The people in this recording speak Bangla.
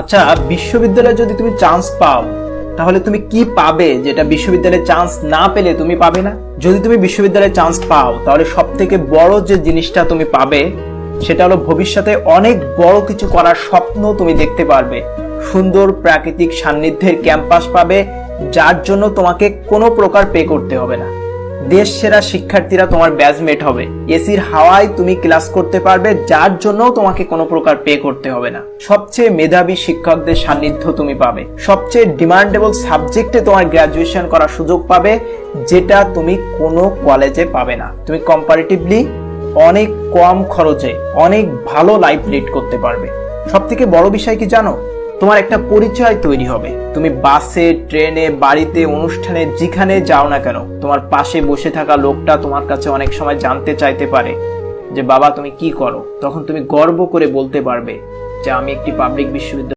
আচ্ছা, বিশ্ববিদ্যালয়ে যদি তুমি চান্স পাও তাহলে তুমি কি পাবে যেটা বিশ্ববিদ্যালয়ে চান্স না পেলে তুমি পাবে না? যদি তুমি বিশ্ববিদ্যালয়ে চান্স পাও তাহলে সব থেকে বড় যে জিনিসটা তুমি পাবে সেটা হলো ভবিষ্যতে অনেক বড় কিছু করার স্বপ্ন তুমি দেখতে পারবে। সুন্দর প্রাকৃতিক সান্নিধ্যের ক্যাম্পাস পাবে, যার জন্য তোমাকে কোনো প্রকার পে করতে হবে না। দেশ সেরা শিক্ষার্থীরা তোমার ব্যাচমেট হবে, এসির হাওয়ায় তুমি ক্লাস করতে পারবে, যার জন্য তোমাকে কোনো প্রকার পে করতে হবে না। সবচেয়ে মেধাবী শিক্ষকদের সান্নিধ্য তুমি পাবে, সবচেয়ে ডিমান্ডেবল সাবজেক্টে তোমার গ্রাজুয়েশন করার সুযোগ পাবে, যেটা তুমি কোনো কলেজে পাবে না। তুমি কম্পারেটিভলি অনেক কম খরচে অনেক ভালো লাইফ লিড করতে পারবে। সব থেকে বড় বিষয় কি জানো? তোমার একটা পরিচয় তৈরি হবে। তুমি বাসে, ট্রেনে, বাড়িতে, অনুষ্ঠানে যেখানে যাও না কেন, তোমার পাশে বসে থাকা লোকটা তোমার কাছে অনেক সময় জানতে চাইতে পারে যে বাবা তুমি কি করো। তখন তুমি গর্ব করে বলতে পারবে যে আমি একটি পাবলিক বিশ্ববিদ্যালয়